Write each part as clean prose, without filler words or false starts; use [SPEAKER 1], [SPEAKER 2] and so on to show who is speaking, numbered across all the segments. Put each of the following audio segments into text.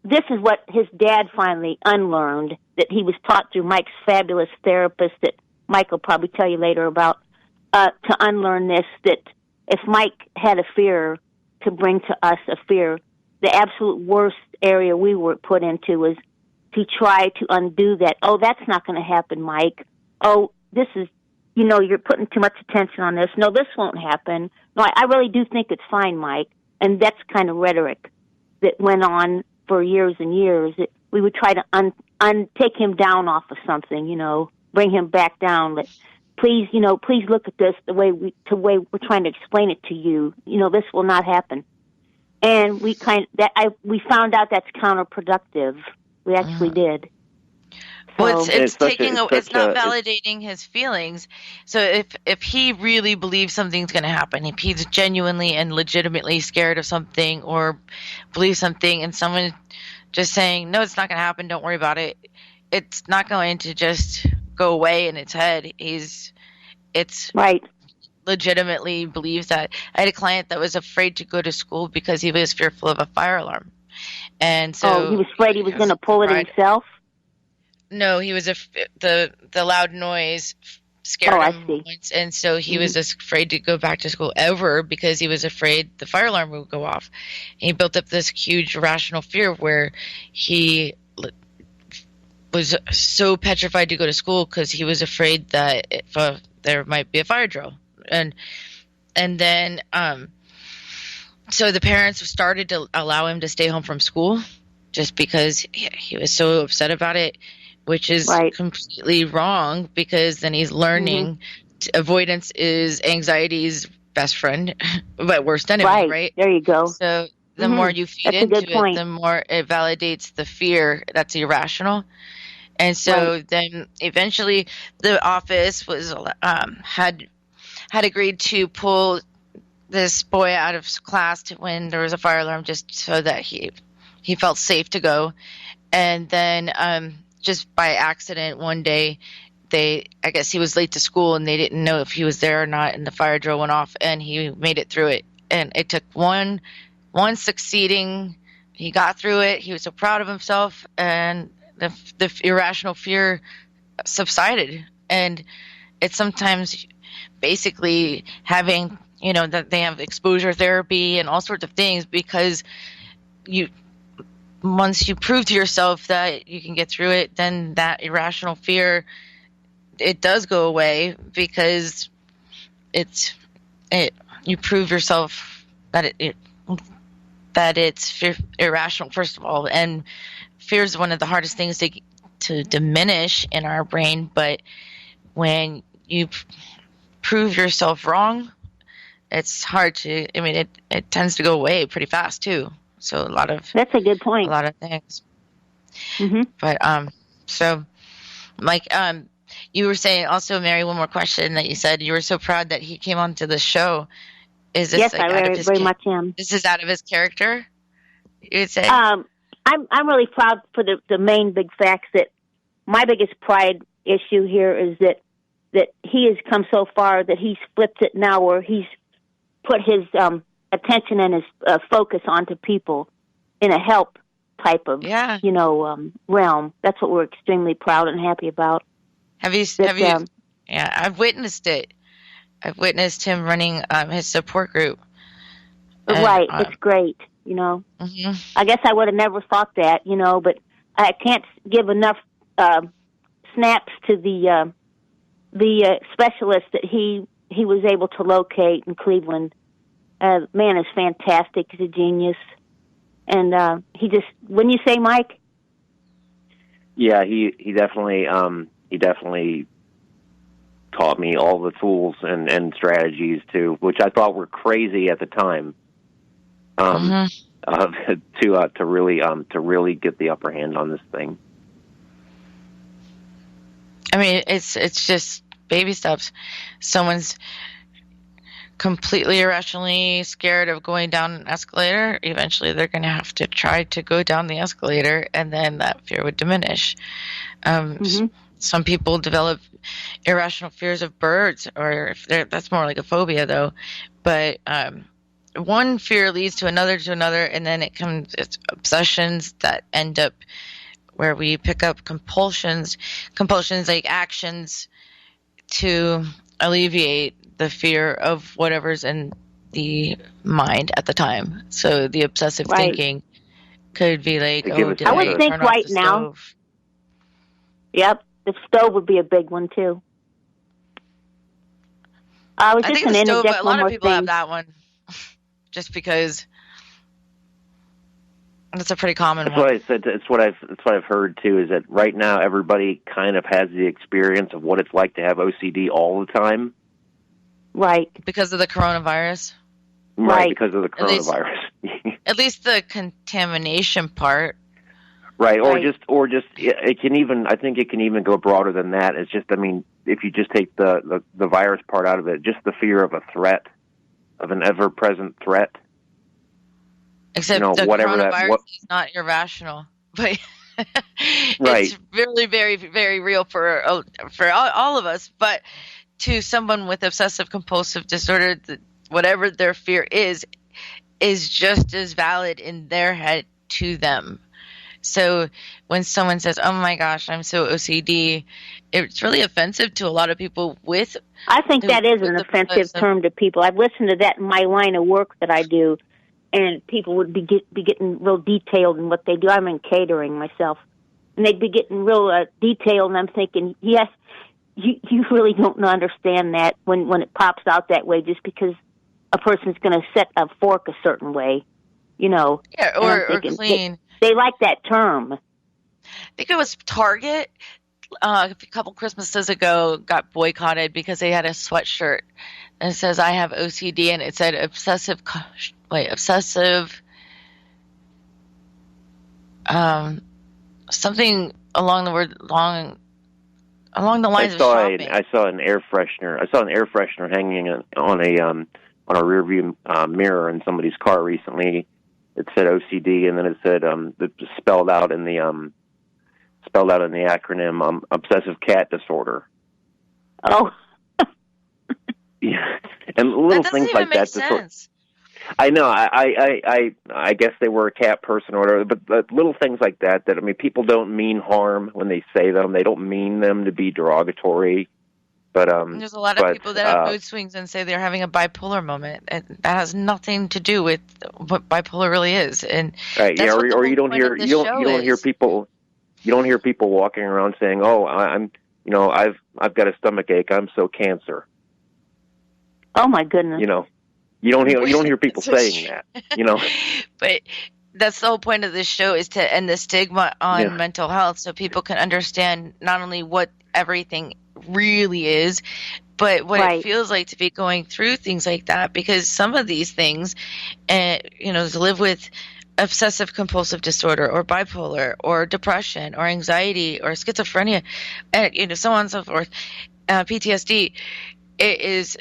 [SPEAKER 1] this is what his dad finally unlearned, that he was taught through Mike's fabulous therapist that Mike will probably tell you later about, to unlearn this, that if Mike had a fear, to bring to us a fear, the absolute worst area we were put into was to try to undo that. Oh, that's not going to happen, Mike. Oh, this is, you're putting too much attention on this. No, this won't happen. No, I really do think it's fine, Mike. And that's kind of rhetoric that went on for years and years. We would try to take him down off of something, bring him back down. Please look at this the way we're trying to explain it to you. This will not happen. And we found out that's counterproductive. We actually did.
[SPEAKER 2] Well, it's not validating his feelings. So if he really believes something's going to happen, if he's genuinely and legitimately scared of something or believes something, and someone just saying, no, it's not going to happen, don't worry about it, it's not going to just go away in its head. It's
[SPEAKER 1] right.
[SPEAKER 2] Legitimately believes that. I had a client that was afraid to go to school because he was fearful of a fire alarm. And so
[SPEAKER 1] he was afraid he was going to pull it himself?
[SPEAKER 2] No, he was the loud noise scared him once, and so he was just afraid to go back to school ever because he was afraid the fire alarm would go off. And he built up this huge irrational fear where he was so petrified to go to school because he was afraid that there might be a fire drill. And then so the parents started to allow him to stay home from school just because he was so upset about it, which is completely wrong, because then he's learning avoidance is anxiety's best friend, but worst enemy, right?
[SPEAKER 1] There you go.
[SPEAKER 2] So the more you feed into it, the more it validates the fear that's irrational. And so then eventually the office was had agreed to pull this boy out of class when there was a fire alarm, just so that he felt safe to go. And then just by accident one day, I guess he was late to school and they didn't know if he was there or not, and the fire drill went off and he made it through it. And it took one succeeding. He got through it. He was so proud of himself, and the irrational fear subsided. And it's sometimes basically having, that they have exposure therapy and all sorts of things, because once you prove to yourself that you can get through it, then that irrational fear, it does go away, because you prove yourself that it's irrational, first of all. And fear is one of the hardest things to diminish in our brain, but when you prove yourself wrong, it's hard to, it tends to go away pretty fast too. So
[SPEAKER 1] that's a good point.
[SPEAKER 2] A lot of things. Mm-hmm. But so Mike, you were saying also, Mary, one more question, that you said you were so proud that he came onto the show. Is this
[SPEAKER 1] yes, I very much am.
[SPEAKER 2] This is out of his character, you would say?
[SPEAKER 1] I'm really proud for the main big facts that my biggest pride issue here is that he has come so far that he's flipped it now, where he's put his attention and his focus onto people in a help type of realm. That's what we're extremely proud and happy about.
[SPEAKER 2] Have you? Yeah, I've witnessed it. I've witnessed him running his support group.
[SPEAKER 1] Right, it's great.
[SPEAKER 2] Mm-hmm.
[SPEAKER 1] I guess I would have never thought that, but I can't give enough snaps to the specialist that he was able to locate in Cleveland. Man is fantastic. He's a genius. And he just, wouldn't you say, Mike?
[SPEAKER 3] Yeah, he definitely taught me all the tools and strategies which I thought were crazy at the time. To really get the upper hand on this thing.
[SPEAKER 2] It's just baby steps. Someone's completely irrationally scared of going down an escalator. Eventually, they're going to have to try to go down the escalator, and then that fear would diminish. Some people develop irrational fears of birds, or that's more like a phobia, though. But one fear leads to another, and then it's obsessions that end up where we pick up compulsions like actions to alleviate the fear of whatever's in the mind at the time. So the obsessive thinking could be like, did
[SPEAKER 1] I would think right now. Yep, the stove would be a big one too. I was just going to interject
[SPEAKER 2] a lot of people have that one, just because that's a pretty common one.
[SPEAKER 3] That's what I said. It's what I've heard too. Is that right now everybody kind of has the experience of what it's like to have OCD all the time.
[SPEAKER 1] Right.
[SPEAKER 2] Because of the coronavirus.
[SPEAKER 3] Right. Because of the coronavirus.
[SPEAKER 2] At least the contamination part.
[SPEAKER 3] Right. Or just it can even. I think it can even go broader than that. It's just. I mean, if you just take the virus part out of it, just the fear of a threat, of an ever-present threat.
[SPEAKER 2] Except the coronavirus is not irrational, but it's really very, very real for all of us. But to someone with obsessive compulsive disorder, whatever their fear is just as valid in their head to them. So when someone says, "Oh my gosh, I'm so OCD," it's really offensive to a lot of people.
[SPEAKER 1] I think that is an offensive term to people. I've listened to that in my line of work that I do. And people would be getting real detailed in what they do. I'm in catering myself. And they'd be getting real detailed, and I'm thinking, yes, you really don't understand that when it pops out that way just because a person's going to set a fork a certain way, you know.
[SPEAKER 2] Yeah, or clean.
[SPEAKER 1] They like that term.
[SPEAKER 2] I think it was Target a couple Christmases ago got boycotted because they had a sweatshirt and it says, "I have OCD," and it said obsessive something along the lines of shopping.
[SPEAKER 3] I saw an air freshener hanging on a rear view mirror in somebody's car recently. It said OCD, and then it said it spelled out in the acronym obsessive cat disorder.
[SPEAKER 1] Oh.
[SPEAKER 3] Yeah, and little things like that. I know. I guess they were a cat person or whatever, but little things like that. I mean, people don't mean harm when they say them. They don't mean them to be derogatory. But
[SPEAKER 2] there's a lot of people that have mood swings and say they're having a bipolar moment, and that has nothing to do with what bipolar really is. And
[SPEAKER 3] right, yeah, or you don't hear people walking around saying, "Oh, I've got a stomach ache. I'm so cancer."
[SPEAKER 1] Oh my goodness!
[SPEAKER 3] You know, you don't hear people saying that. You know,
[SPEAKER 2] but that's the whole point of this show, is to end the stigma on mental health, so people can understand not only what everything really is, but what it feels like to be going through things like that. Because some of these things, to live with obsessive compulsive disorder or bipolar or depression or anxiety or schizophrenia, and so on and so forth, PTSD, it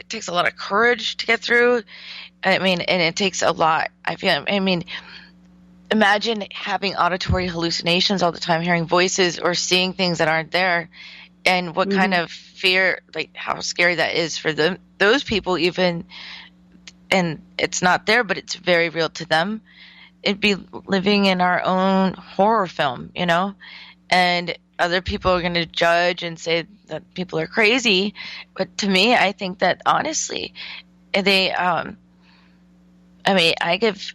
[SPEAKER 2] takes a lot of courage to get through. I mean, and it takes a lot. Imagine having auditory hallucinations all the time, hearing voices or seeing things that aren't there, and what kind of fear, like how scary that is for those people even, and it's not there, but it's very real to them. It'd be living in our own horror film, and other people are going to judge and say that people are crazy. But to me, I think that honestly, I give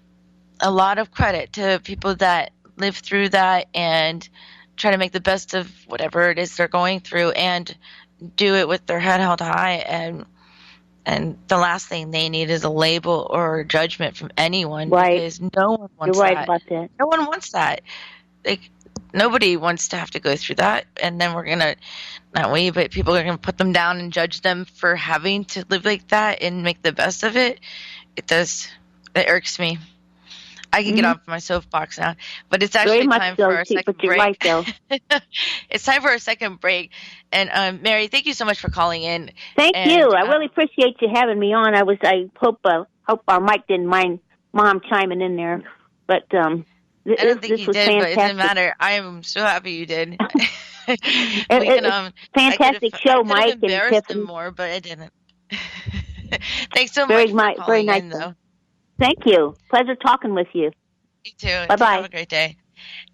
[SPEAKER 2] a lot of credit to people that live through that and try to make the best of whatever it is they're going through and do it with their head held high. And the last thing they need is a label or a judgment from anyone, because no one wants that.
[SPEAKER 1] You're right about that.
[SPEAKER 2] No one wants that. Nobody wants to have to go through that. And then but people are going to put them down and judge them for having to live like that and make the best of it. It irks me. I can get off my soapbox now, but it's actually time for our second break.
[SPEAKER 1] Right, though.
[SPEAKER 2] It's time for our second break. And Mary, thank you so much for calling in.
[SPEAKER 1] Thank you. I really appreciate you having me on. I hope our mic didn't mind Mom chiming in there, but
[SPEAKER 2] I don't think you did, fantastic. But it doesn't matter. I am so happy you did.
[SPEAKER 1] Fantastic show, Mike.
[SPEAKER 2] I could have embarrassed him more, but I didn't. Thanks so much for calling
[SPEAKER 1] very nice
[SPEAKER 2] in, though.
[SPEAKER 1] Thank you. Pleasure talking with you.
[SPEAKER 2] You too.
[SPEAKER 1] Bye-bye.
[SPEAKER 2] Have a great day.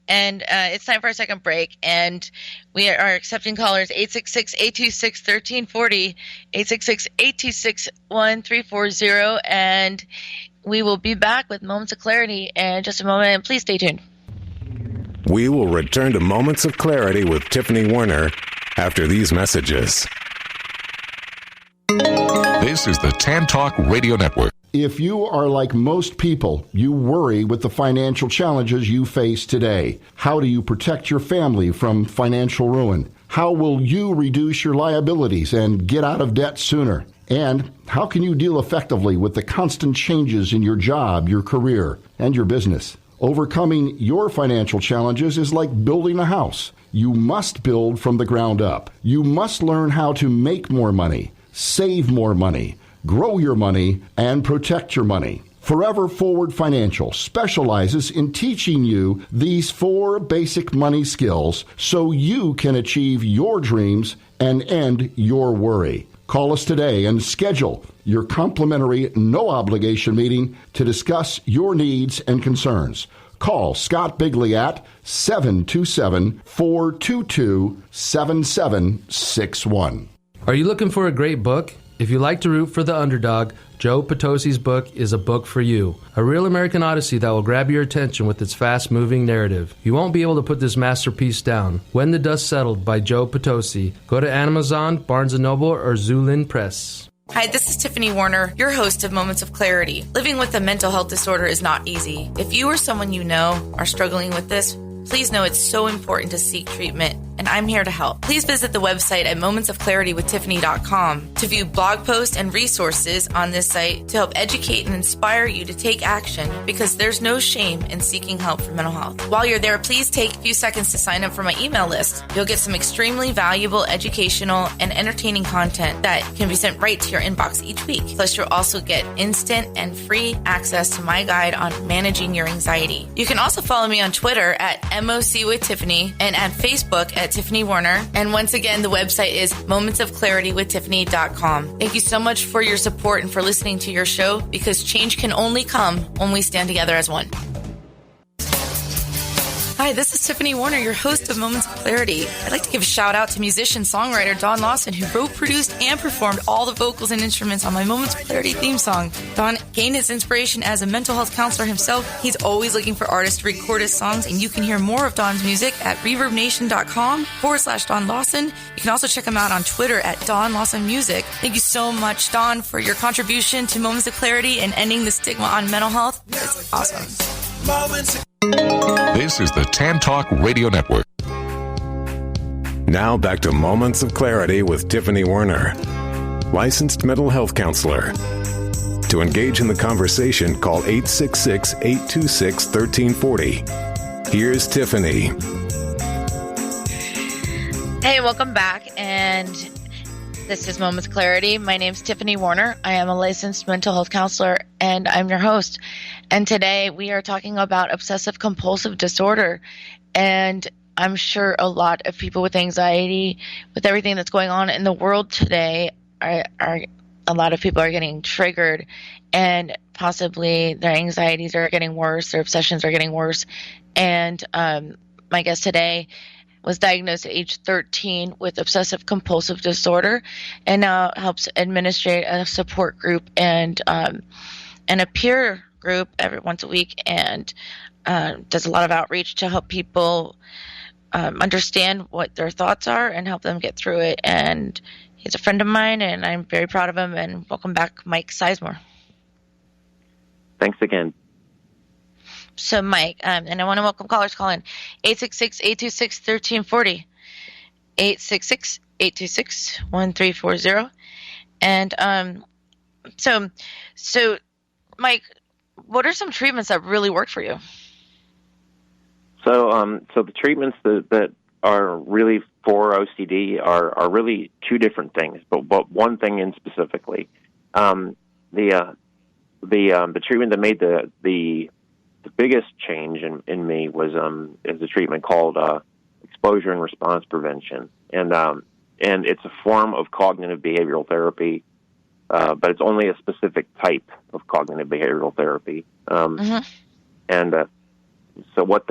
[SPEAKER 2] And it's time for our second break, and we are accepting callers 866-826-1340, 866-826-1340, and we will be back with Moments of Clarity in just a moment, and please stay tuned.
[SPEAKER 4] We will return to Moments of Clarity with Tiffany Warner after these messages.
[SPEAKER 5] This is the Tan Talk Radio Network.
[SPEAKER 6] If you are like most people, you worry with the financial challenges you face today. How do you protect your family from financial ruin? How will you reduce your liabilities and get out of debt sooner? And how can you deal effectively with the constant changes in your job, your career, and your business? Overcoming your financial challenges is like building a house. You must build from the ground up. You must learn how to make more money, save more money, grow your money, and protect your money. Forever Forward Financial specializes in teaching you these 4 basic money skills so you can achieve your dreams and end your worry. Call us today and schedule your complimentary, no-obligation meeting to discuss your needs and concerns. Call Scott Bigley at 727-422-7761.
[SPEAKER 7] Are you looking for a great book? If you like to root for the underdog, Joe Potosi's book is a book for you. A real American Odyssey that will grab your attention with its fast-moving narrative. You won't be able to put this masterpiece down. When the Dust Settled by Joe Potosi. Go to Amazon, Barnes & Noble, or Zulin Press.
[SPEAKER 8] Hi, this is Tiffany Warner, your host of Moments of Clarity. Living with a mental health disorder is not easy. If you or someone you know are struggling with this, please know it's so important to seek treatment, and I'm here to help. Please visit the website at momentsofclaritywithtiffany.com to view blog posts and resources on this site to help educate and inspire you to take action, because there's no shame in seeking help for mental health. While you're there, please take a few seconds to sign up for my email list. You'll get some extremely valuable educational and entertaining content that can be sent right to your inbox each week. Plus, you'll also get instant and free access to my guide on managing your anxiety. You can also follow me on Twitter at MOC with Tiffany and at Facebook at Tiffany Warner. And once again, the website is momentsofclaritywithtiffany.com. Thank you so much for your support and for listening to your show, because change can only come when we stand together as one. Hi, this is Tiffany Warner, your host of Moments of Clarity. I'd like to give a shout out to musician-songwriter Don Lawson, who wrote, produced, and performed all the vocals and instruments on my Moments of Clarity theme song. Don gained his inspiration as a mental health counselor himself. He's always looking for artists to record his songs, and you can hear more of Don's music at reverbnation.com/Don Lawson. You can also check him out on Twitter at Don Lawson Music. Thank you so much, Don, for your contribution to Moments of Clarity and ending the stigma on mental health. It's awesome.
[SPEAKER 5] This is the Tan Talk Radio Network.
[SPEAKER 4] Now back to Moments of Clarity with Tiffany Warner, licensed mental health counselor. To engage in the conversation, call 866-826-1340. Here's Tiffany.
[SPEAKER 2] Hey, welcome back, and this is Moments of Clarity. My name's Tiffany Warner. I am a licensed mental health counselor, and I'm your host. And today we are talking about obsessive compulsive disorder. And I'm sure a lot of people with anxiety, with everything that's going on in the world today, are a lot of people are getting triggered, and possibly their anxieties are getting worse, their obsessions are getting worse. And my guest today was diagnosed at age 13 with obsessive compulsive disorder, and now helps administrate a support group and a peer group every once a week, and does a lot of outreach to help people understand what their thoughts are and help them get through it. And he's a friend of mine, and I'm very proud of him. And welcome back, Mike Sizemore.
[SPEAKER 3] Thanks again.
[SPEAKER 2] So, Mike, and I want to welcome callers. Call in 866-826-1340, 866-826-1340. And so, Mike, what are some treatments that really work for you?
[SPEAKER 3] So the treatments that are really for OCD are really two different things, but one thing in specifically. The treatment that made the biggest change in me was is a treatment called exposure and response prevention, and it's a form of cognitive behavioral therapy but it's only a specific type of cognitive behavioral therapy. And so what